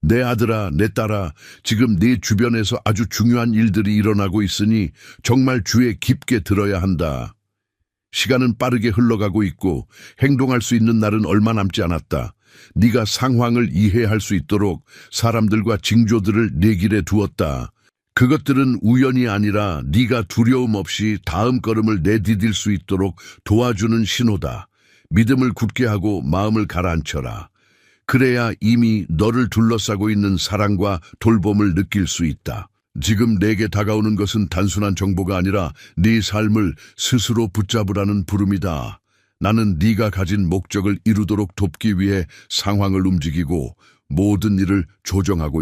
내 아들아, 내 딸아, 지금 네 주변에서 아주 중요한 일들이 일어나고 있으니 정말 주에 깊게 들어야 한다. 시간은 빠르게 흘러가고 있고 행동할 수 있는 날은 얼마 남지 않았다. 네가 상황을 이해할 수 있도록 사람들과 징조들을 네 길에 두었다. 그것들은 우연이 아니라 네가 두려움 없이 다음 걸음을 내디딜 수 있도록 도와주는 신호다. 믿음을 굳게 하고 마음을 가라앉혀라. 그래야 이미 너를 둘러싸고 있는 사랑과 돌봄을 느낄 수 있다. 지금 내게 다가오는 것은 단순한 정보가 아니라 네 삶을 스스로 붙잡으라는 부름이다. 나는 네가 가진 목적을 이루도록 돕기 위해 상황을 움직이고 모든 일을 조정하고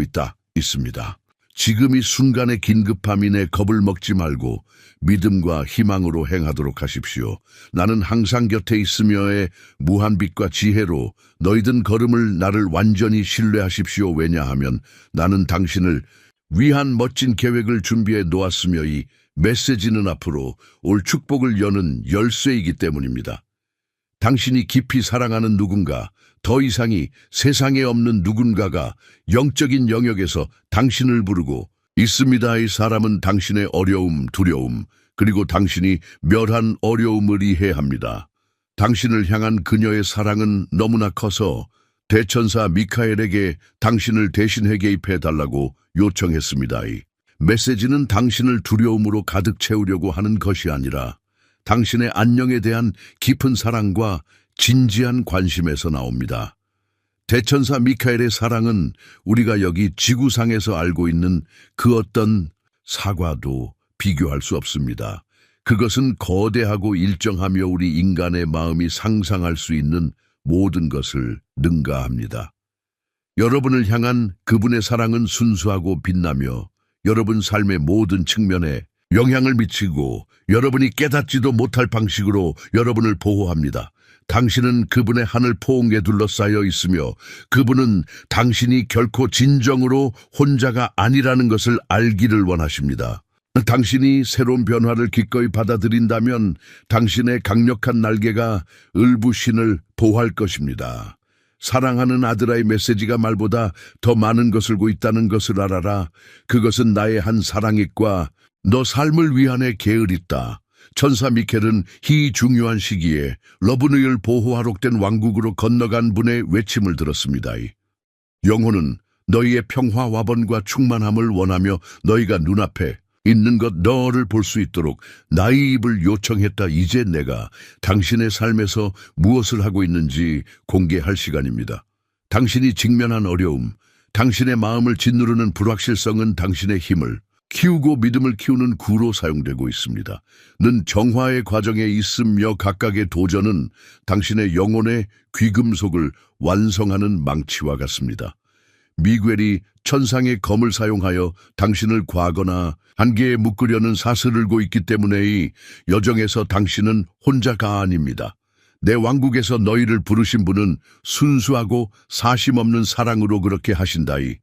있습니다. 지금 이 순간의 긴급함이 내 겁을 먹지 말고 믿음과 희망으로 행하도록 하십시오. 나는 항상 곁에 있으며의 무한빛과 지혜로 너희든 걸음을 나를 완전히 신뢰하십시오. 왜냐하면 나는 당신을 위한 멋진 계획을 준비해 놓았으며 이 메시지는 앞으로 올 축복을 여는 열쇠이기 때문입니다. 당신이 깊이 사랑하는 누군가, 더 이상이 세상에 없는 누군가가 영적인 영역에서 당신을 부르고 있습니다. 이 사람은 당신의 어려움, 두려움, 그리고 당신이 멸한 어려움을 이해합니다. 당신을 향한 그녀의 사랑은 너무나 커서 대천사 미카엘에게 당신을 대신해 개입해 달라고 요청했습니다. 이 메시지는 당신을 두려움으로 가득 채우려고 하는 것이 아니라 당신의 안녕에 대한 깊은 사랑과 진지한 관심에서 나옵니다. 대천사 미카엘의 사랑은 우리가 여기 지구상에서 알고 있는 그 어떤 사과도 비교할 수 없습니다. 그것은 거대하고 일정하며 우리 인간의 마음이 상상할 수 있는 모든 것을 능가합니다. 여러분을 향한 그분의 사랑은 순수하고 빛나며 여러분 삶의 모든 측면에 영향을 미치고 여러분이 깨닫지도 못할 방식으로 여러분을 보호합니다. 당신은 그분의 하늘 포옹에 둘러싸여 있으며 그분은 당신이 결코 진정으로 혼자가 아니라는 것을 알기를 원하십니다. 당신이 새로운 변화를 기꺼이 받아들인다면 당신의 강력한 날개가 을부신을 보호할 것입니다. 사랑하는 아들아의 메시지가 말보다 더 많은 것을 고 있다는 것을 알아라. 그것은 나의 한 사랑익과 너 삶을 위한의 게으르다. 천사 미켈은 이 중요한 시기에 러브누이를 보호하러 된 왕국으로 건너간 분의 외침을 들었습니다. 영혼은 너희의 평화 와번과 충만함을 원하며 너희가 눈앞에 있는 것 너를 볼 수 있도록 나의 입을 요청했다. 이제 내가 당신의 삶에서 무엇을 하고 있는지 공개할 시간입니다. 당신이 직면한 어려움, 당신의 마음을 짓누르는 불확실성은 당신의 힘을 키우고 믿음을 키우는 구로 사용되고 있습니다. 는 정화의 과정에 있으며 각각의 도전은 당신의 영혼의 귀금속을 완성하는 망치와 같습니다. 미겔이 천상의 검을 사용하여 당신을 과거나 한계에 묶으려는 사슬을 고 있기 때문에 이 여정에서 당신은 혼자가 아닙니다. 내 왕국에서 너희를 부르신 분은 순수하고 사심 없는 사랑으로 그렇게 하신다이.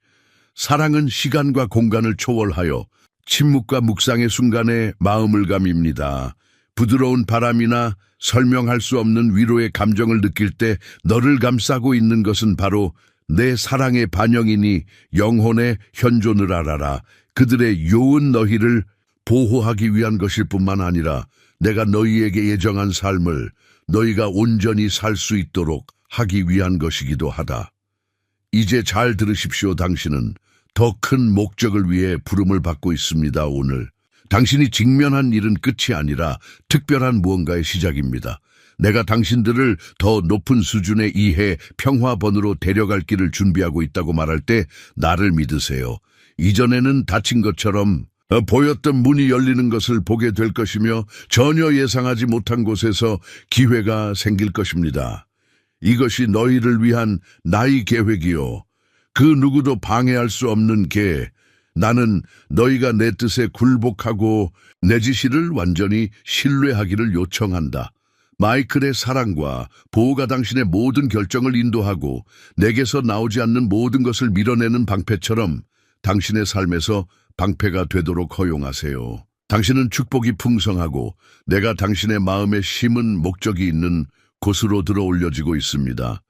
사랑은 시간과 공간을 초월하여 침묵과 묵상의 순간에 마음을 감입니다. 부드러운 바람이나 설명할 수 없는 위로의 감정을 느낄 때 너를 감싸고 있는 것은 바로 내 사랑의 반영이니 영혼의 현존을 알아라. 그들의 요은 너희를 보호하기 위한 것일 뿐만 아니라 내가 너희에게 예정한 삶을 너희가 온전히 살 수 있도록 하기 위한 것이기도 하다. 이제 잘 들으십시오. 당신은 더 큰 목적을 위해 부름을 받고 있습니다. 오늘 당신이 직면한 일은 끝이 아니라 특별한 무언가의 시작입니다. 내가 당신들을 더 높은 수준의 이해, 평화번으로 데려갈 길을 준비하고 있다고 말할 때 나를 믿으세요. 이전에는 닫힌 것처럼 보였던 문이 열리는 것을 보게 될 것이며 전혀 예상하지 못한 곳에서 기회가 생길 것입니다. 이것이 너희를 위한 나의 계획이요. 그 누구도 방해할 수 없는 계. 나는 너희가 내 뜻에 굴복하고 내 지시를 완전히 신뢰하기를 요청한다. 마이클의 사랑과 보호가 당신의 모든 결정을 인도하고 내게서 나오지 않는 모든 것을 밀어내는 방패처럼 당신의 삶에서 방패가 되도록 허용하세요. 당신은 축복이 풍성하고 내가 당신의 마음에 심은 목적이 있는 곳으로 들어 올려지고 있습니다.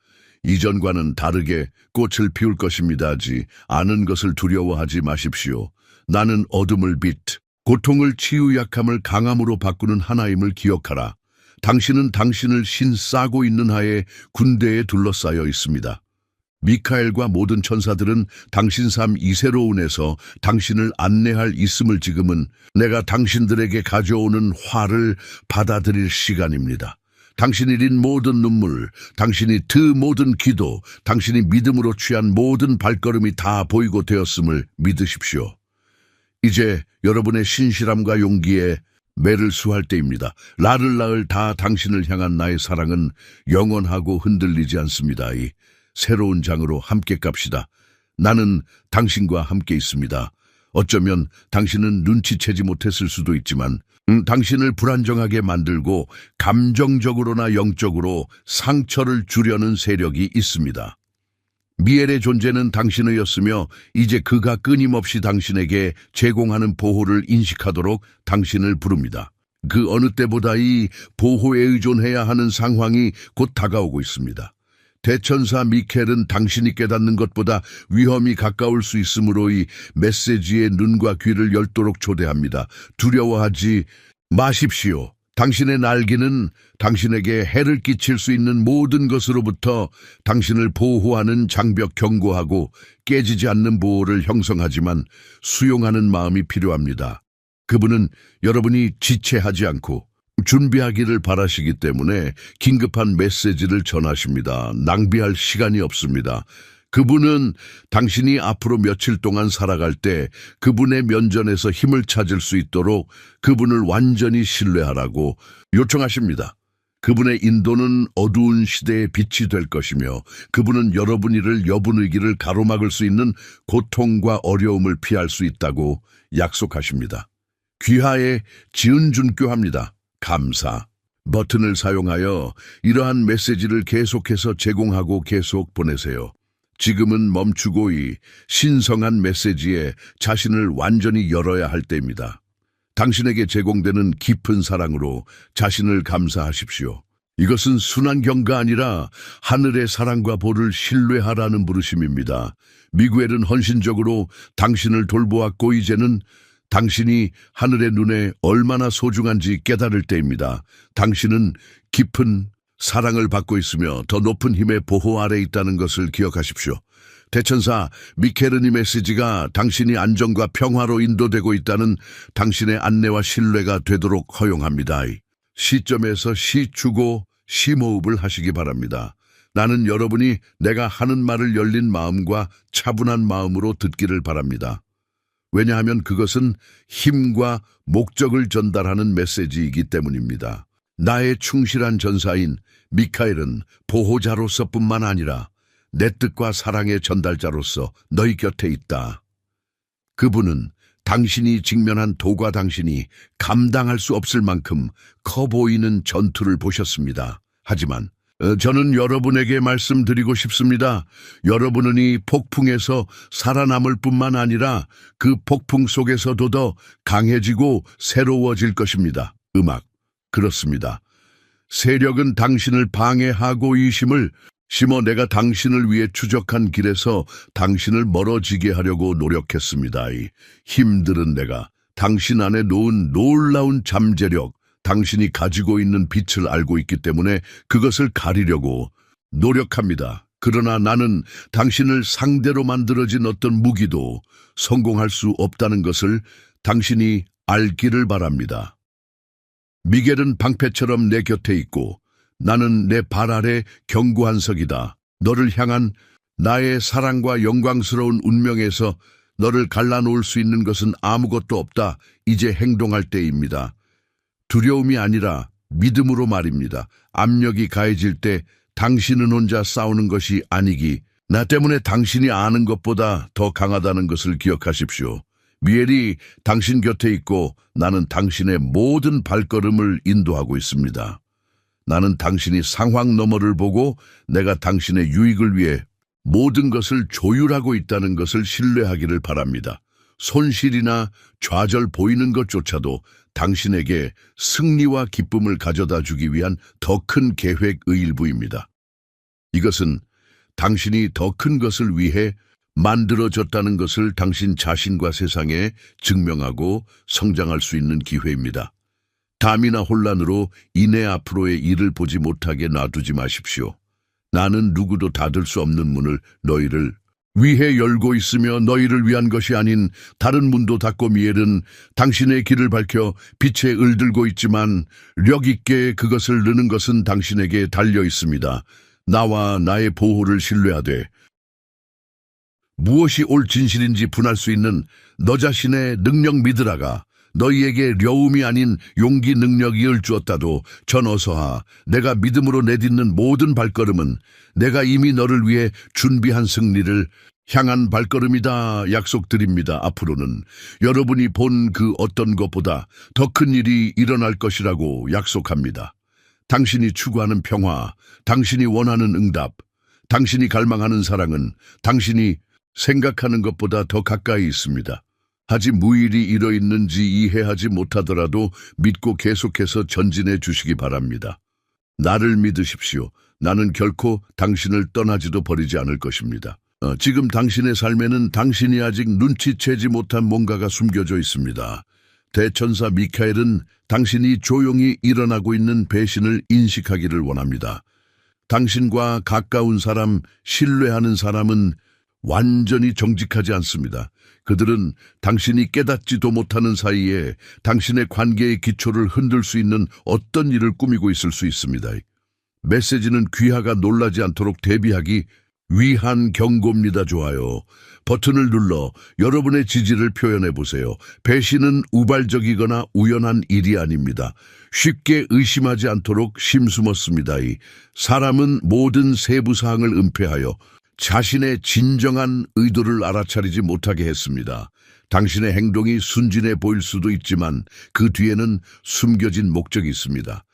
이전과는 다르게 꽃을 피울 것입니다지 아는 것을 두려워하지 마십시오. 나는 어둠을 빛, 고통을 치유약함을 강함으로 바꾸는 하나임을 기억하라. 당신은 당신을 신싸고 있는 하에 군대에 둘러싸여 있습니다. 미카엘과 모든 천사들은 당신 삶 이세로운에서 당신을 안내할 있음을 지금은 내가 당신들에게 가져오는 화를 받아들일 시간입니다. 당신이 흘린 모든 눈물, 당신이 드 모든 기도, 당신이 믿음으로 취한 모든 발걸음이 다 보이고 되었음을 믿으십시오. 이제 여러분의 신실함과 용기에 매를 수할 때입니다. 라를라을 다 당신을 향한 나의 사랑은 영원하고 흔들리지 않습니다. 이 새로운 장으로 함께 갑시다. 나는 당신과 함께 있습니다. 어쩌면 당신은 눈치채지 못했을 수도 있지만 당신을 불안정하게 만들고 감정적으로나 영적으로 상처를 주려는 세력이 있습니다. 미엘의 존재는 당신의였으며 이제 그가 끊임없이 당신에게 제공하는 보호를 인식하도록 당신을 부릅니다. 그 어느 때보다 이 보호에 의존해야 하는 상황이 곧 다가오고 있습니다. 대천사 미켈은 당신이 깨닫는 것보다 위험이 가까울 수 있으므로 이 메시지의 눈과 귀를 열도록 초대합니다. 두려워하지 마십시오. 당신의 날개는 당신에게 해를 끼칠 수 있는 모든 것으로부터 당신을 보호하는 장벽 견고하고 깨지지 않는 보호를 형성하지만 수용하는 마음이 필요합니다. 그분은 여러분이 지체하지 않고 준비하기를 바라시기 때문에 긴급한 메시지를 전하십니다. 낭비할 시간이 없습니다. 그분은 당신이 앞으로 며칠 동안 살아갈 때 그분의 면전에서 힘을 찾을 수 있도록 그분을 완전히 신뢰하라고 요청하십니다. 그분의 인도는 어두운 시대의 빛이 될 것이며 그분은 여러분 일을 여분의 길을 가로막을 수 있는 고통과 어려움을 피할 수 있다고 약속하십니다. 귀하에 지은준교합니다. 감사 버튼을 사용하여 이러한 메시지를 계속해서 제공하고 계속 보내세요. 지금은 멈추고 이 신성한 메시지에 자신을 완전히 열어야 할 때입니다. 당신에게 제공되는 깊은 사랑으로 자신을 감사하십시오. 이것은 순한 경가 아니라 하늘의 사랑과 보를 신뢰하라는 부르심입니다. 미구엘은 헌신적으로 당신을 돌보았고 이제는 당신이 하늘의 눈에 얼마나 소중한지 깨달을 때입니다. 당신은 깊은 사랑을 받고 있으며 더 높은 힘의 보호 아래 있다는 것을 기억하십시오. 대천사 미켈은 이 메시지가 당신이 안정과 평화로 인도되고 있다는 당신의 안내와 신뢰가 되도록 허용합니다. 시점에서 시추고 심호흡을 하시기 바랍니다. 나는 여러분이 내가 하는 말을 열린 마음과 차분한 마음으로 듣기를 바랍니다. 왜냐하면 그것은 힘과 목적을 전달하는 메시지이기 때문입니다. 나의 충실한 전사인 미카엘은 보호자로서뿐만 아니라 내 뜻과 사랑의 전달자로서 너희 곁에 있다. 그분은 당신이 직면한 도가 당신이 감당할 수 없을 만큼 커 보이는 전투를 보셨습니다. 하지만 저는 여러분에게 말씀드리고 싶습니다. 여러분은 이 폭풍에서 살아남을 뿐만 아니라 그 폭풍 속에서도 더 강해지고 새로워질 것입니다. 음악, 그렇습니다. 세력은 당신을 방해하고 이심을 심어 내가 당신을 위해 추적한 길에서 당신을 멀어지게 하려고 노력했습니다. 이 힘들은 내가 당신 안에 놓은 놀라운 잠재력, 당신이 가지고 있는 빛을 알고 있기 때문에 그것을 가리려고 노력합니다. 그러나 나는 당신을 상대로 만들어진 어떤 무기도 성공할 수 없다는 것을 당신이 알기를 바랍니다. 미겔은 방패처럼 내 곁에 있고 나는 내 발 아래 견고한 석이다. 너를 향한 나의 사랑과 영광스러운 운명에서 너를 갈라놓을 수 있는 것은 아무것도 없다. 이제 행동할 때입니다. 두려움이 아니라 믿음으로 말입니다. 압력이 가해질 때 당신은 혼자 싸우는 것이 아니기, 나 때문에 당신이 아는 것보다 더 강하다는 것을 기억하십시오. 미엘이 당신 곁에 있고 나는 당신의 모든 발걸음을 인도하고 있습니다. 나는 당신이 상황 너머를 보고 내가 당신의 유익을 위해 모든 것을 조율하고 있다는 것을 신뢰하기를 바랍니다. 손실이나 좌절 보이는 것조차도 당신에게 승리와 기쁨을 가져다 주기 위한 더 큰 계획의 일부입니다. 이것은 당신이 더 큰 것을 위해 만들어졌다는 것을 당신 자신과 세상에 증명하고 성장할 수 있는 기회입니다. 담이나 혼란으로 이내 앞으로의 일을 보지 못하게 놔두지 마십시오. 나는 누구도 닫을 수 없는 문을 너희를 위해 열고 있으며 너희를 위한 것이 아닌 다른 문도 닫고 미엘은 당신의 길을 밝혀 빛에 을들고 있지만 력 있게 그것을 느는 것은 당신에게 달려 있습니다. 나와 나의 보호를 신뢰하되 무엇이 올 진실인지 분할 수 있는 너 자신의 능력 믿으라가 너희에게 려움이 아닌 용기 능력이 일주었다도 전 어서하 내가 믿음으로 내딛는 모든 발걸음은 내가 이미 너를 위해 준비한 승리를 향한 발걸음이다 약속드립니다. 앞으로는 여러분이 본 그 어떤 것보다 더 큰 일이 일어날 것이라고 약속합니다. 당신이 추구하는 평화, 당신이 원하는 응답, 당신이 갈망하는 사랑은 당신이 생각하는 것보다 더 가까이 있습니다. 아직 무일이 이뤄있는지 이해하지 못하더라도 믿고 계속해서 전진해 주시기 바랍니다. 나를 믿으십시오. 나는 결코 당신을 떠나지도 버리지 않을 것입니다. 지금 당신의 삶에는 당신이 아직 눈치채지 못한 뭔가가 숨겨져 있습니다. 대천사 미카엘은 당신이 조용히 일어나고 있는 배신을 인식하기를 원합니다. 당신과 가까운 사람, 신뢰하는 사람은 완전히 정직하지 않습니다. 그들은 당신이 깨닫지도 못하는 사이에 당신의 관계의 기초를 흔들 수 있는 어떤 일을 꾸미고 있을 수 있습니다. 메시지는 귀하가 놀라지 않도록 대비하기 위한 경고입니다. 좋아요. 버튼을 눌러 여러분의 지지를 표현해 보세요. 배신은 우발적이거나 우연한 일이 아닙니다. 쉽게 의심하지 않도록 심숨었습니다. 사람은 모든 세부 사항을 은폐하여 자신의 진정한 의도를 알아차리지 못하게 했습니다. 당신의 행동이 순진해 보일 수도 있지만 그 뒤에는 숨겨진 목적이 있습니다.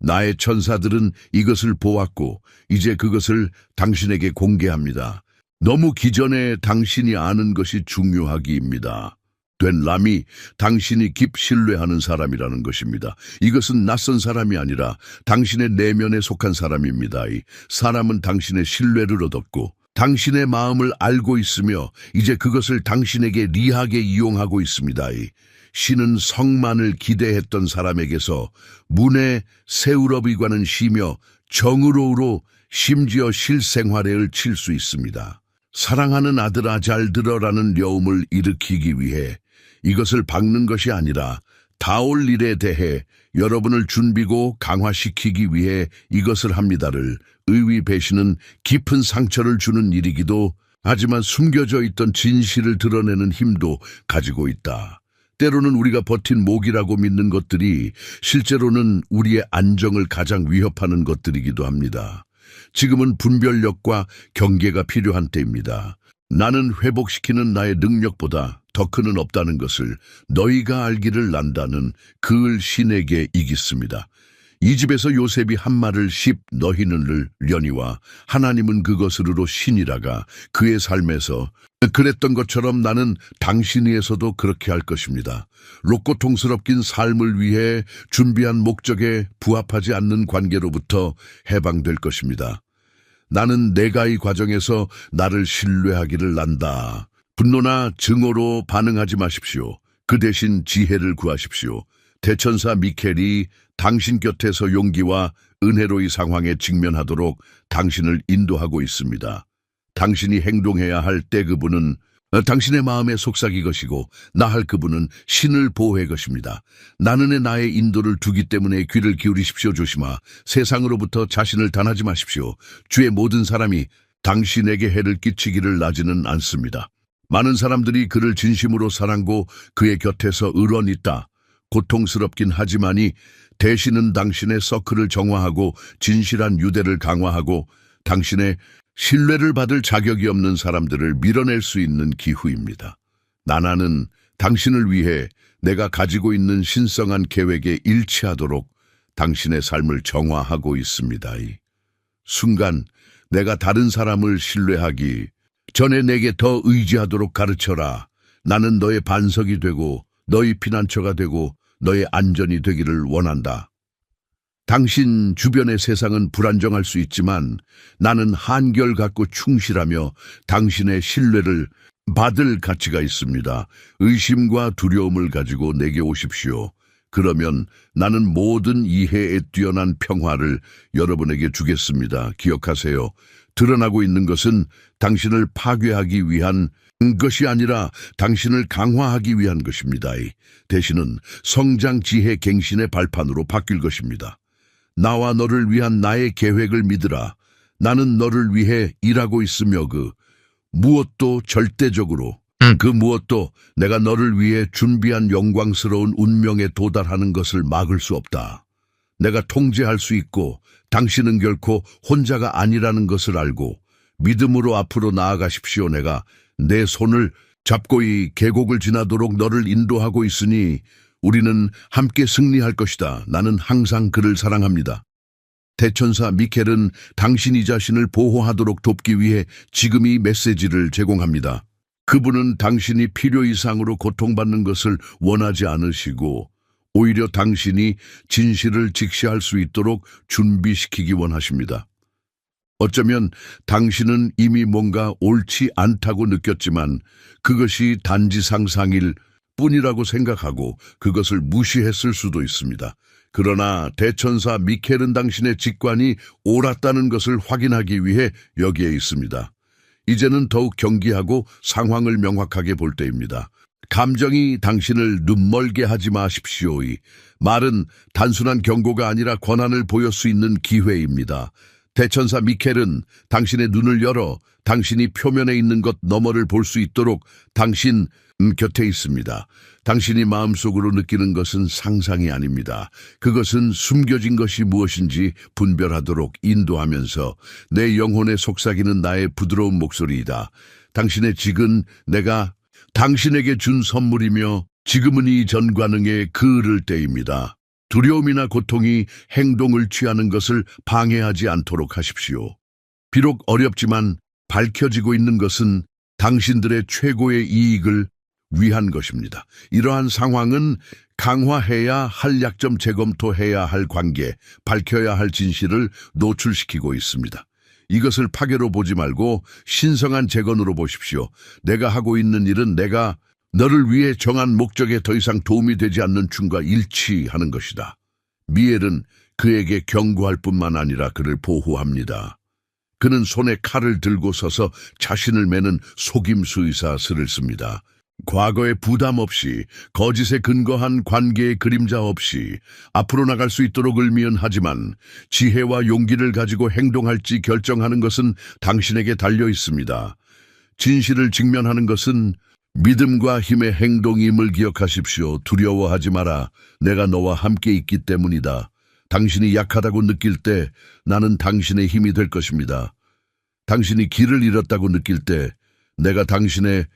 나의 천사들은 이것을 보았고 이제 그것을 당신에게 공개합니다. 너무 기존에 당신이 아는 것이 중요하기입니다. 된 람이 당신이 깊 신뢰하는 사람이라는 것입니다. 이것은 낯선 사람이 아니라 당신의 내면에 속한 사람입니다. 이 사람은 당신의 신뢰를 얻었고 당신의 마음을 알고 있으며 이제 그것을 당신에게 리하게 이용하고 있습니다. 이 신은 성만을 기대했던 사람에게서 문에 새우러비과는 쉬며 정의로우로 심지어 실생활에를 칠 수 있습니다. 사랑하는 아들아 잘 들어라는 려움을 일으키기 위해 이것을 박는 것이 아니라 다올 일에 대해 여러분을 준비고 강화시키기 위해 이것을 합니다를 의위 배신은 깊은 상처를 주는 일이기도 하지만 숨겨져 있던 진실을 드러내는 힘도 가지고 있다. 때로는 우리가 버틴 목이라고 믿는 것들이 실제로는 우리의 안정을 가장 위협하는 것들이기도 합니다. 지금은 분별력과 경계가 필요한 때입니다. 나는 회복시키는 나의 능력보다 더 큰은 없다는 것을 너희가 알기를 난다는 그을 신에게 이gis습니다. 이 집에서 요셉이 한 말을 너희는 려니와 하나님은 그것으로 신이라가 그의 삶에서 그랬던 것처럼 나는 당신 위에서도 그렇게 할 것입니다. 로꼬통스럽긴 삶을 위해 준비한 목적에 부합하지 않는 관계로부터 해방될 것입니다. 나는 내가 이 과정에서 나를 신뢰하기를 난다. 분노나 증오로 반응하지 마십시오. 그 대신 지혜를 구하십시오. 대천사 미켈이 당신 곁에서 용기와 은혜로 이 상황에 직면하도록 당신을 인도하고 있습니다. 당신이 행동해야 할 때 그분은 당신의 마음에 속삭이 것이고 나할 그분은 신을 보호해 것입니다. 나는의 나의 인도를 두기 때문에 귀를 기울이십시오. 조심하 세상으로부터 자신을 단하지 마십시오. 주의 모든 사람이 당신에게 해를 끼치기를 나지는 않습니다. 많은 사람들이 그를 진심으로 사랑고 그의 곁에서 의론 있다. 고통스럽긴 하지만이 대신은 당신의 서클을 정화하고 진실한 유대를 강화하고 당신의 신뢰를 받을 자격이 없는 사람들을 밀어낼 수 있는 기후입니다. 나나는 당신을 위해 내가 가지고 있는 신성한 계획에 일치하도록 당신의 삶을 정화하고 있습니다. 이 순간 내가 다른 사람을 신뢰하기 전에 내게 더 의지하도록 가르쳐라. 나는 너의 반석이 되고 너의 피난처가 되고 너의 안전이 되기를 원한다. 당신 주변의 세상은 불안정할 수 있지만 나는 한결같고 충실하며 당신의 신뢰를 받을 가치가 있습니다. 의심과 두려움을 가지고 내게 오십시오. 그러면 나는 모든 이해에 뛰어난 평화를 여러분에게 주겠습니다. 기억하세요. 드러나고 있는 것은 당신을 파괴하기 위한 것이 아니라 당신을 강화하기 위한 것입니다. 대신은 성장 지혜 갱신의 발판으로 바뀔 것입니다. 나와 너를 위한 나의 계획을 믿으라. 나는 너를 위해 일하고 있으며 무엇도 절대적으로 그 무엇도 내가 너를 위해 준비한 영광스러운 운명에 도달하는 것을 막을 수 없다. 내가 통제할 수 있고 당신은 결코 혼자가 아니라는 것을 알고 믿음으로 앞으로 나아가십시오. 내가 내 손을 잡고 이 계곡을 지나도록 너를 인도하고 있으니 우리는 함께 승리할 것이다. 나는 항상 그를 사랑합니다. 대천사 미켈은 당신이 자신을 보호하도록 돕기 위해 지금 이 메시지를 제공합니다. 그분은 당신이 필요 이상으로 고통받는 것을 원하지 않으시고 오히려 당신이 진실을 직시할 수 있도록 준비시키기 원하십니다. 어쩌면 당신은 이미 뭔가 옳지 않다고 느꼈지만 그것이 단지 상상일 뿐이라고 생각하고 그것을 무시했을 수도 있습니다. 그러나 대천사 미켈은 당신의 직관이 옳았다는 것을 확인하기 위해 여기에 있습니다. 이제는 더욱 경계하고 상황을 명확하게 볼 때입니다. 감정이 당신을 눈멀게 하지 마십시오. 이 말은 단순한 경고가 아니라 권한을 보일 수 있는 기회입니다. 대천사 미켈은 당신의 눈을 열어 당신이 표면에 있는 것 너머를 볼 수 있도록 당신 곁에 있습니다. 당신이 마음속으로 느끼는 것은 상상이 아닙니다. 그것은 숨겨진 것이 무엇인지 분별하도록 인도하면서 내 영혼에 속삭이는 나의 부드러운 목소리이다. 당신의 직은 내가 당신에게 준 선물이며 지금은 이 전관응에 그을 때입니다. 두려움이나 고통이 행동을 취하는 것을 방해하지 않도록 하십시오. 비록 어렵지만 밝혀지고 있는 것은 당신들의 최고의 이익을 위한 것입니다. 이러한 상황은 강화해야 할 약점, 재검토해야 할 관계, 밝혀야 할 진실을 노출시키고 있습니다. 이것을 파괴로 보지 말고 신성한 재건으로 보십시오. 내가 하고 있는 일은 내가 너를 위해 정한 목적에 더 이상 도움이 되지 않는 춤과 일치하는 것이다. 미엘은 그에게 경고할 뿐만 아니라 그를 보호합니다. 그는 손에 칼을 들고 서서 자신을 매는 속임수의사슬을 씁니다. 과거의 부담 없이, 거짓에 근거한 관계의 그림자 없이 앞으로 나갈 수 있도록 을미언하지만 지혜와 용기를 가지고 행동할지 결정하는 것은 당신에게 달려 있습니다. 진실을 직면하는 것은 믿음과 힘의 행동임을 기억하십시오. 두려워하지 마라. 내가 너와 함께 있기 때문이다. 당신이 약하다고 느낄 때 나는 당신의 힘이 될 것입니다. 당신이 길을 잃었다고 느낄 때 내가 당신의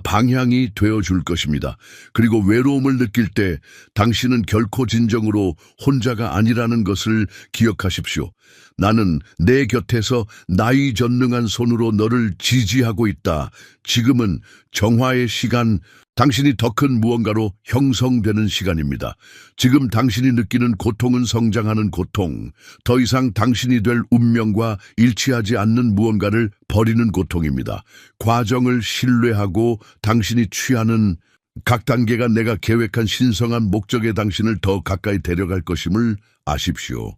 방향이 되어줄 것입니다. 그리고 외로움을 느낄 때 당신은 결코 진정으로 혼자가 아니라는 것을 기억하십시오. 나는 내 곁에서 나의 전능한 손으로 너를 지지하고 있다. 지금은 정화의 시간, 당신이 더 큰 무언가로 형성되는 시간입니다. 지금 당신이 느끼는 고통은 성장하는 고통, 더 이상 당신이 될 운명과 일치하지 않는 무언가를 버리는 고통입니다. 과정을 신뢰하고 당신이 취하는 각 단계가 내가 계획한 신성한 목적에 당신을 더 가까이 데려갈 것임을 아십시오.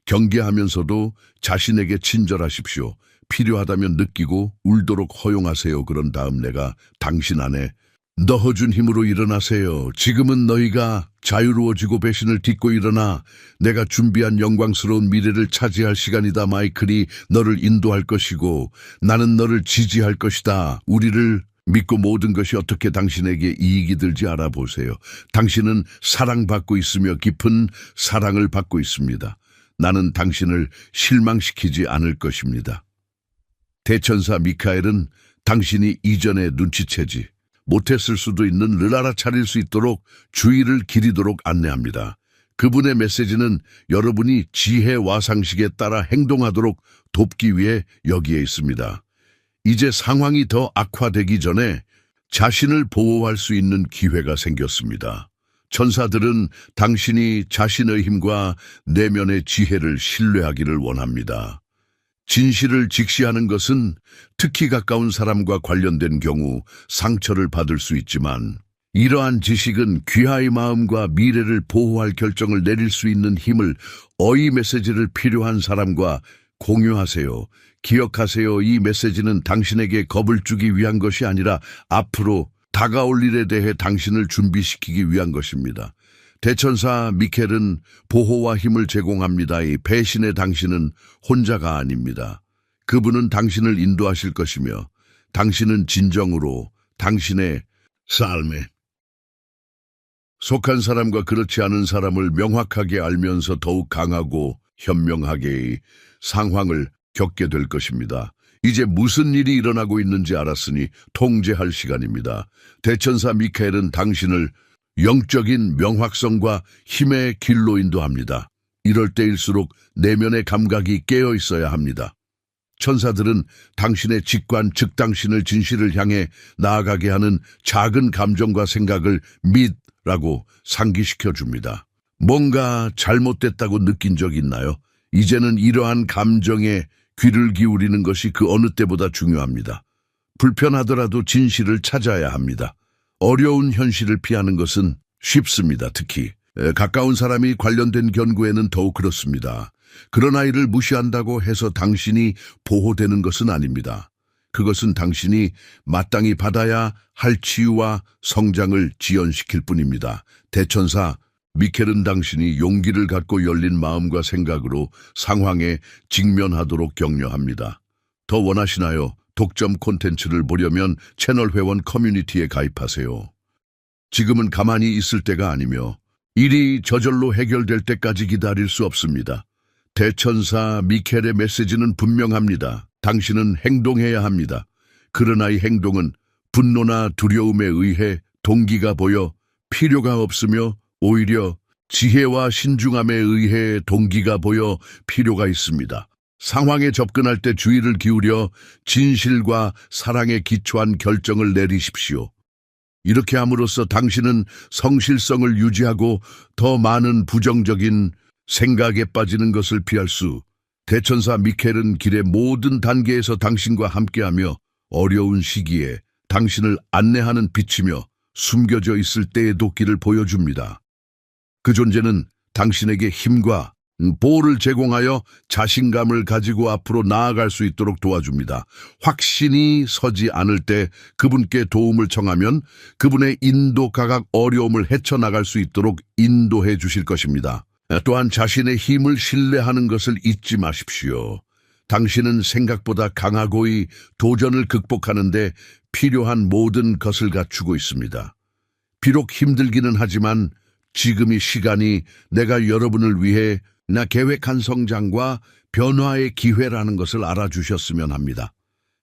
경계하면서도 자신에게 친절하십시오. 필요하다면 느끼고 울도록 허용하세요. 그런 다음 내가 당신 안에 넣어준 힘으로 일어나세요. 지금은 너희가 자유로워지고 배신을 딛고 일어나 내가 준비한 영광스러운 미래를 차지할 시간이다. 마이클이 너를 인도할 것이고 나는 너를 지지할 것이다. 우리를 믿고 모든 것이 어떻게 당신에게 이익이 들지 알아보세요. 당신은 사랑받고 있으며 깊은 사랑을 받고 있습니다. 나는 당신을 실망시키지 않을 것입니다. 대천사 미카엘은 당신이 이전에 눈치채지 못했을 수도 있는 를 알아차릴 수 있도록 주의를 기리도록 안내합니다. 그분의 메시지는 여러분이 지혜와 상식에 따라 행동하도록 돕기 위해 여기에 있습니다. 이제 상황이 더 악화되기 전에 자신을 보호할 수 있는 기회가 생겼습니다. 천사들은 당신이 자신의 힘과 내면의 지혜를 신뢰하기를 원합니다. 진실을 직시하는 것은 특히 가까운 사람과 관련된 경우 상처를 받을 수 있지만 이러한 지식은 귀하의 마음과 미래를 보호할 결정을 내릴 수 있는 힘을 어이 메시지를 필요한 사람과 공유하세요. 기억하세요. 이 메시지는 당신에게 겁을 주기 위한 것이 아니라 앞으로 다가올 일에 대해 당신을 준비시키기 위한 것입니다. 대천사 미켈은 보호와 힘을 제공합니다. 이 배신의 당신은 혼자가 아닙니다. 그분은 당신을 인도하실 것이며 당신은 진정으로 당신의 삶에 속한 사람과 그렇지 않은 사람을 명확하게 알면서 더욱 강하고 현명하게 상황을 겪게 될 것입니다. 이제 무슨 일이 일어나고 있는지 알았으니 통제할 시간입니다. 대천사 미카엘은 당신을 영적인 명확성과 힘의 길로 인도합니다. 이럴 때일수록 내면의 감각이 깨어 있어야 합니다. 천사들은 당신의 직관, 즉 당신을 진실을 향해 나아가게 하는 작은 감정과 생각을 믿라고 상기시켜 줍니다. 뭔가 잘못됐다고 느낀 적 있나요? 이제는 이러한 감정에 귀를 기울이는 것이 그 어느 때보다 중요합니다. 불편하더라도 진실을 찾아야 합니다. 어려운 현실을 피하는 것은 쉽습니다. 특히 가까운 사람이 관련된 경우에는 더욱 그렇습니다. 그런 아이를 무시한다고 해서 당신이 보호되는 것은 아닙니다. 그것은 당신이 마땅히 받아야 할 치유와 성장을 지연시킬 뿐입니다. 대천사 미켈은 당신이 용기를 갖고 열린 마음과 생각으로 상황에 직면하도록 격려합니다. 더 원하시나요? 독점 콘텐츠를 보려면 채널 회원 커뮤니티에 가입하세요. 지금은 가만히 있을 때가 아니며 일이 저절로 해결될 때까지 기다릴 수 없습니다. 대천사 미켈의 메시지는 분명합니다. 당신은 행동해야 합니다. 그러나 이 행동은 분노나 두려움에 의해 동기가 보여 필요가 없으며 오히려 지혜와 신중함에 의해 동기가 보여 필요가 있습니다. 상황에 접근할 때 주의를 기울여 진실과 사랑에 기초한 결정을 내리십시오. 이렇게 함으로써 당신은 성실성을 유지하고 더 많은 부정적인 생각에 빠지는 것을 피할 수. 대천사 미켈은 길의 모든 단계에서 당신과 함께하며 어려운 시기에 당신을 안내하는 빛이며 숨겨져 있을 때의 도끼를 보여줍니다. 그 존재는 당신에게 힘과 보호를 제공하여 자신감을 가지고 앞으로 나아갈 수 있도록 도와줍니다. 확신이 서지 않을 때 그분께 도움을 청하면 그분의 인도 가각 어려움을 헤쳐나갈 수 있도록 인도해 주실 것입니다. 또한 자신의 힘을 신뢰하는 것을 잊지 마십시오. 당신은 생각보다 강하고의 도전을 극복하는 데 필요한 모든 것을 갖추고 있습니다. 비록 힘들기는 하지만 지금이 시간이 내가 여러분을 위해 나 계획한 성장과 변화의 기회라는 것을 알아주셨으면 합니다.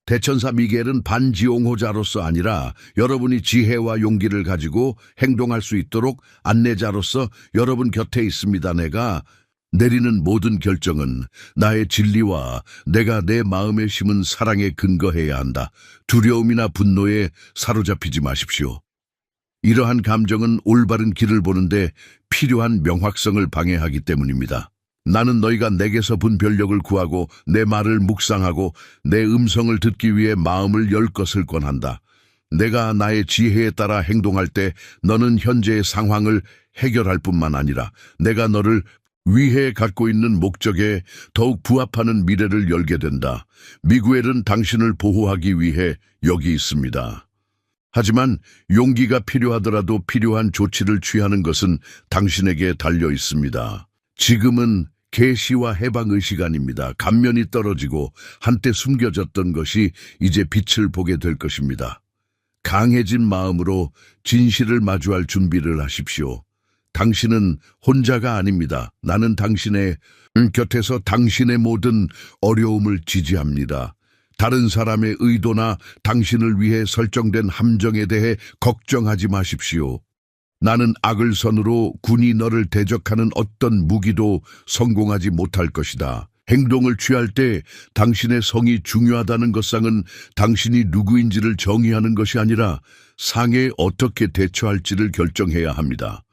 대천사 미겔은 반지용호자로서 아니라 여러분이 지혜와 용기를 가지고 행동할 수 있도록 안내자로서 여러분 곁에 있습니다. 내가 내리는 모든 결정은 나의 진리와 내가 내 마음에 심은 사랑에 근거해야 한다. 두려움이나 분노에 사로잡히지 마십시오. 이러한 감정은 올바른 길을 보는데 필요한 명확성을 방해하기 때문입니다. 나는 너희가 내게서 분별력을 구하고 내 말을 묵상하고 내 음성을 듣기 위해 마음을 열 것을 권한다. 내가 나의 지혜에 따라 행동할 때 너는 현재의 상황을 해결할 뿐만 아니라 내가 너를 위해 갖고 있는 목적에 더욱 부합하는 미래를 열게 된다. 미구엘은 당신을 보호하기 위해 여기 있습니다. 하지만 용기가 필요하더라도 필요한 조치를 취하는 것은 당신에게 달려 있습니다. 지금은 계시와 해방의 시간입니다. 감면이 떨어지고 한때 숨겨졌던 것이 이제 빛을 보게 될 것입니다. 강해진 마음으로 진실을 마주할 준비를 하십시오. 당신은 혼자가 아닙니다. 나는 당신의 곁에서 당신의 모든 어려움을 지지합니다. 다른 사람의 의도나 당신을 위해 설정된 함정에 대해 걱정하지 마십시오. 나는 악을 선으로 군이 너를 대적하는 어떤 무기도 성공하지 못할 것이다. 행동을 취할 때 당신의 성이 중요하다는 것상은 당신이 누구인지를 정의하는 것이 아니라 상에 어떻게 대처할지를 결정해야 합니다.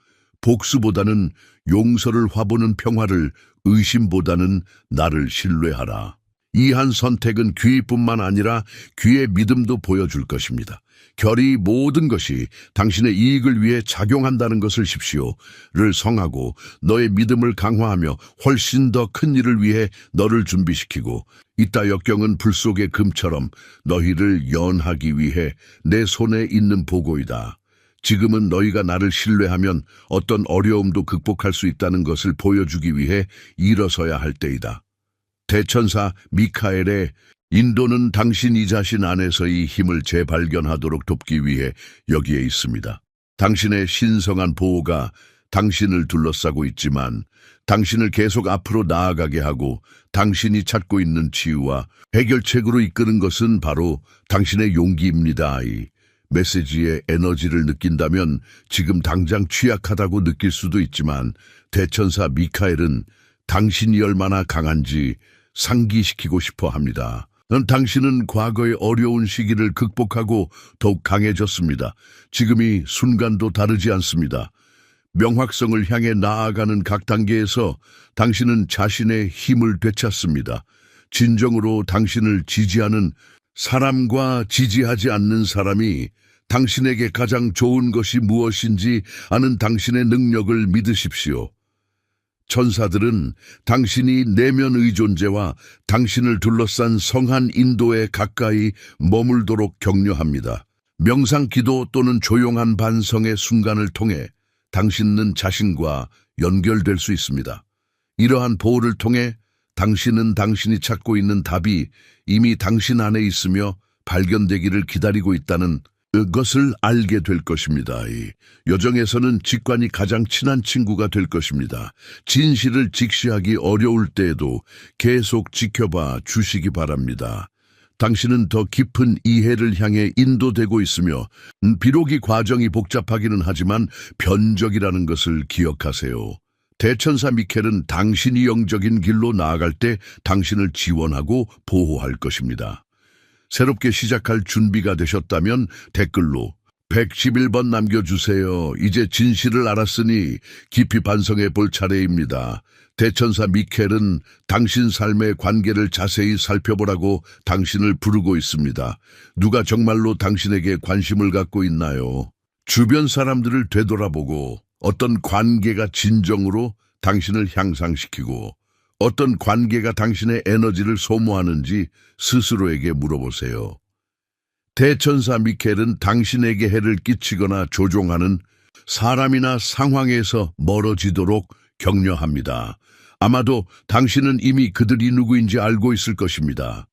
복수보다는 용서를 화보는 평화를, 의심보다는 나를 신뢰하라. 이 한 선택은 귀뿐만 아니라 귀의 믿음도 보여줄 것입니다. 결이 모든 것이 당신의 이익을 위해 작용한다는 것을 십시오를 성하고 너의 믿음을 강화하며 훨씬 더 큰 일을 위해 너를 준비시키고 이따 역경은 불 속의 금처럼 너희를 연하기 위해 내 손에 있는 보고이다. 지금은 너희가 나를 신뢰하면 어떤 어려움도 극복할 수 있다는 것을 보여주기 위해 일어서야 할 때이다. 대천사 미카엘의 인도는 당신 이 자신 안에서의 힘을 재발견하도록 돕기 위해 여기에 있습니다. 당신의 신성한 보호가 당신을 둘러싸고 있지만 당신을 계속 앞으로 나아가게 하고 당신이 찾고 있는 치유와 해결책으로 이끄는 것은 바로 당신의 용기입니다. 이 메시지의 에너지를 느낀다면 지금 당장 취약하다고 느낄 수도 있지만 대천사 미카엘은 당신이 얼마나 강한지 상기시키고 싶어 합니다. 당신은 과거의 어려운 시기를 극복하고 더욱 강해졌습니다. 지금이 순간도 다르지 않습니다. 명확성을 향해 나아가는 각 단계에서 당신은 자신의 힘을 되찾습니다. 진정으로 당신을 지지하는 사람과 지지하지 않는 사람이 당신에게 가장 좋은 것이 무엇인지 아는 당신의 능력을 믿으십시오. 천사들은 당신이 내면의 존재와 당신을 둘러싼 성한 인도에 가까이 머물도록 격려합니다. 명상 기도 또는 조용한 반성의 순간을 통해 당신은 자신과 연결될 수 있습니다. 이러한 보호를 통해 당신은 당신이 찾고 있는 답이 이미 당신 안에 있으며 발견되기를 기다리고 있다는 그것을 알게 될 것입니다. 이 여정에서는 직관이 가장 친한 친구가 될 것입니다. 진실을 직시하기 어려울 때에도 계속 지켜봐 주시기 바랍니다. 당신은 더 깊은 이해를 향해 인도되고 있으며 비록 이 과정이 복잡하기는 하지만 변적이라는 것을 기억하세요. 대천사 미켈은 당신이 영적인 길로 나아갈 때 당신을 지원하고 보호할 것입니다. 새롭게 시작할 준비가 되셨다면 댓글로 111번 남겨주세요. 이제 진실을 알았으니 깊이 반성해 볼 차례입니다. 대천사 미켈은 당신 삶의 관계를 자세히 살펴보라고 당신을 부르고 있습니다. 누가 정말로 당신에게 관심을 갖고 있나요? 주변 사람들을 되돌아보고 어떤 관계가 진정으로 당신을 향상시키고 어떤 관계가 당신의 에너지를 소모하는지 스스로에게 물어보세요. 대천사 미켈은 당신에게 해를 끼치거나 조종하는 사람이나 상황에서 멀어지도록 격려합니다. 아마도 당신은 이미 그들이 누구인지 알고 있을 것입니다.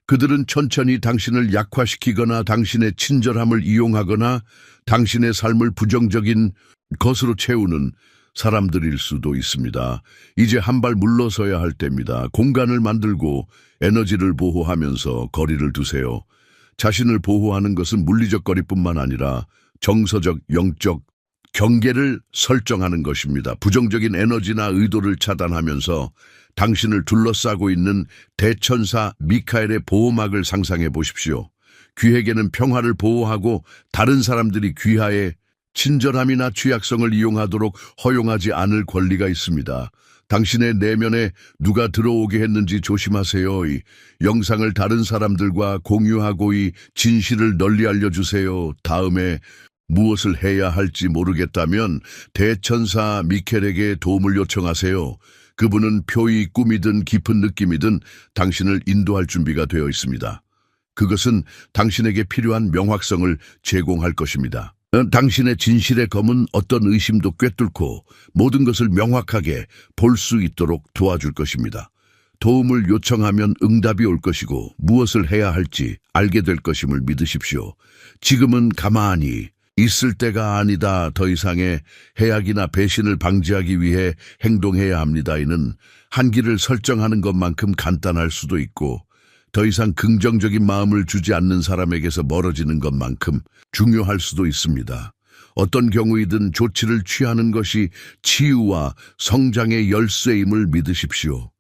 그들은 천천히 당신을 약화시키거나 당신의 친절함을 이용하거나 당신의 삶을 부정적인 것으로 채우는 사람들일 수도 있습니다. 이제 한 발 물러서야 할 때입니다. 공간을 만들고 에너지를 보호하면서 거리를 두세요. 자신을 보호하는 것은 물리적 거리뿐만 아니라 정서적, 영적 경계를 설정하는 것입니다. 부정적인 에너지나 의도를 차단하면서 당신을 둘러싸고 있는 대천사 미카엘의 보호막을 상상해 보십시오. 귀에게는 평화를 보호하고 다른 사람들이 귀하에 친절함이나 취약성을 이용하도록 허용하지 않을 권리가 있습니다. 당신의 내면에 누가 들어오게 했는지 조심하세요. 이 영상을 다른 사람들과 공유하고 이 진실을 널리 알려주세요. 다음에 무엇을 해야 할지 모르겠다면 대천사 미켈에게 도움을 요청하세요. 그분은 표의 꿈이든 깊은 느낌이든 당신을 인도할 준비가 되어 있습니다. 그것은 당신에게 필요한 명확성을 제공할 것입니다. 당신의 진실의 검은 어떤 의심도 꿰뚫고 모든 것을 명확하게 볼 수 있도록 도와줄 것입니다. 도움을 요청하면 응답이 올 것이고 무엇을 해야 할지 알게 될 것임을 믿으십시오. 지금은 가만히 있을 때가 아니다. 더 이상의 해악이나 배신을 방지하기 위해 행동해야 합니다. 이는 한계를 설정하는 것만큼 간단할 수도 있고 더 이상 긍정적인 마음을 주지 않는 사람에게서 멀어지는 것만큼 중요할 수도 있습니다. 어떤 경우이든 조치를 취하는 것이 치유와 성장의 열쇠임을 믿으십시오.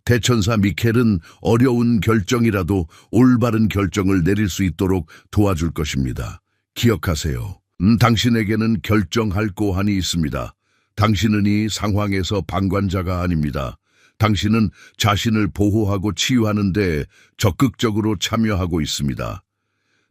대천사 미켈은 어려운 결정이라도 올바른 결정을 내릴 수 있도록 도와줄 것입니다. 기억하세요. 당신에게는 결정할 고한이 있습니다. 당신은 이 상황에서 방관자가 아닙니다. 당신은 자신을 보호하고 치유하는 데 적극적으로 참여하고 있습니다.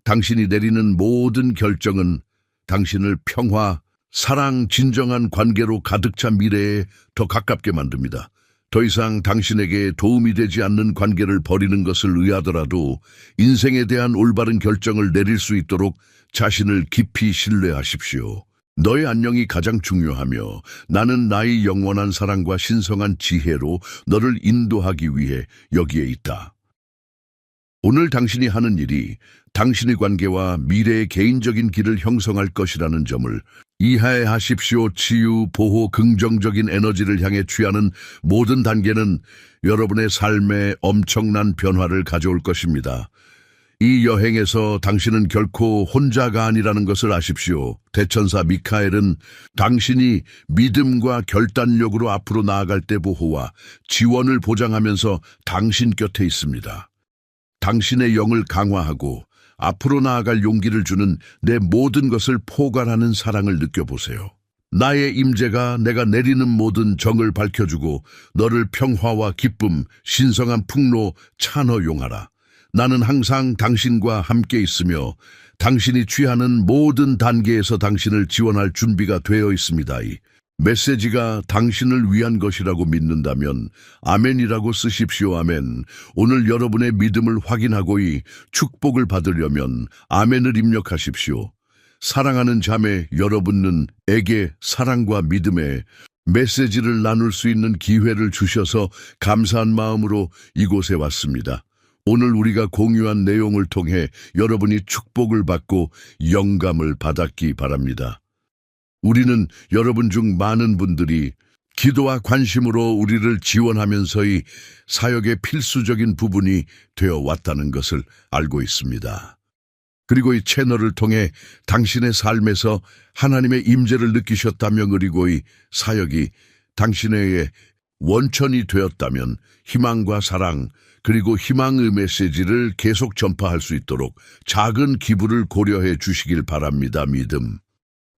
당신이 내리는 모든 결정은 당신을 평화, 사랑, 진정한 관계로 가득 찬 미래에 더 가깝게 만듭니다. 더 이상 당신에게 도움이 되지 않는 관계를 버리는 것을 의하더라도 인생에 대한 올바른 결정을 내릴 수 있도록 자신을 깊이 신뢰하십시오. 너의 안녕이 가장 중요하며 나는 나의 영원한 사랑과 신성한 지혜로 너를 인도하기 위해 여기에 있다. 오늘 당신이 하는 일이 당신의 관계와 미래의 개인적인 길을 형성할 것이라는 점을 이해하십시오. 치유, 보호, 긍정적인 에너지를 향해 취하는 모든 단계는 여러분의 삶에 엄청난 변화를 가져올 것입니다. 이 여행에서 당신은 결코 혼자가 아니라는 것을 아십시오. 대천사 미카엘은 당신이 믿음과 결단력으로 앞으로 나아갈 때 보호와 지원을 보장하면서 당신 곁에 있습니다. 당신의 영을 강화하고 앞으로 나아갈 용기를 주는 내 모든 것을 포괄하는 사랑을 느껴보세요. 나의 임재가 내가 내리는 모든 정을 밝혀주고 너를 평화와 기쁨, 신성한 풍로 찬허용하라. 나는 항상 당신과 함께 있으며 당신이 취하는 모든 단계에서 당신을 지원할 준비가 되어 있습니다. 이 메시지가 당신을 위한 것이라고 믿는다면 아멘이라고 쓰십시오. 아멘. 오늘 여러분의 믿음을 확인하고 이 축복을 받으려면 아멘을 입력하십시오. 사랑하는 자매 여러분은 에게 사랑과 믿음의 메시지를 나눌 수 있는 기회를 주셔서 감사한 마음으로 이곳에 왔습니다. 오늘 우리가 공유한 내용을 통해 여러분이 축복을 받고 영감을 받았기 바랍니다. 우리는 여러분 중 많은 분들이 기도와 관심으로 우리를 지원하면서의 사역의 필수적인 부분이 되어 왔다는 것을 알고 있습니다. 그리고 이 채널을 통해 당신의 삶에서 하나님의 임재를 느끼셨다며 그리고 이 사역이 당신의 원천이 되었다면 희망과 사랑 그리고 희망의 메시지를 계속 전파할 수 있도록 작은 기부를 고려해 주시길 바랍니다. 믿음.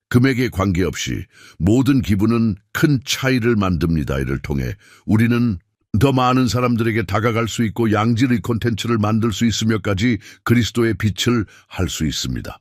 금액에 관계없이 모든 기부는 큰 차이를 만듭니다. 이를 통해 우리는 더 많은 사람들에게 다가갈 수 있고 양질의 콘텐츠를 만들 수 있으며까지 그리스도의 빛을 할 수 있습니다.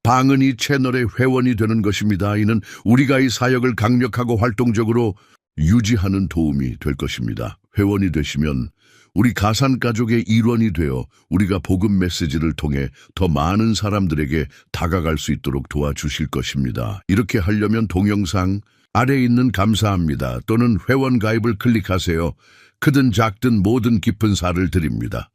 방은 이 채널의 회원이 되는 것입니다. 이는 우리가 이 사역을 강력하고 활동적으로 유지하는 도움이 될 것입니다. 회원이 되시면 우리 가산가족의 일원이 되어 우리가 복음 메시지를 통해 더 많은 사람들에게 다가갈 수 있도록 도와주실 것입니다. 이렇게 하려면 동영상 아래에 있는 감사합니다 또는 회원 가입을 클릭하세요. 크든 작든 모든 깊은 사를 드립니다.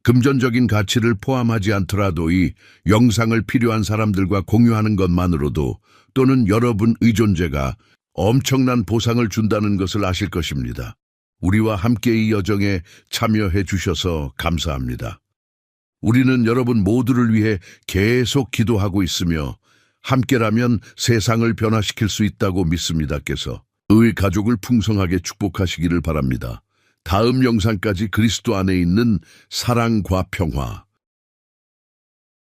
금전적인 가치를 포함하지 않더라도 이 영상을 필요한 사람들과 공유하는 것만으로도 또는 여러분 의존제가 엄청난 보상을 준다는 것을 아실 것입니다. 우리와 함께 이 여정에 참여해 주셔서 감사합니다. 우리는 여러분 모두를 위해 계속 기도하고 있으며 함께라면 세상을 변화시킬 수 있다고 믿습니다께서 의 가족을 풍성하게 축복하시기를 바랍니다. 다음 영상까지 그리스도 안에 있는 사랑과 평화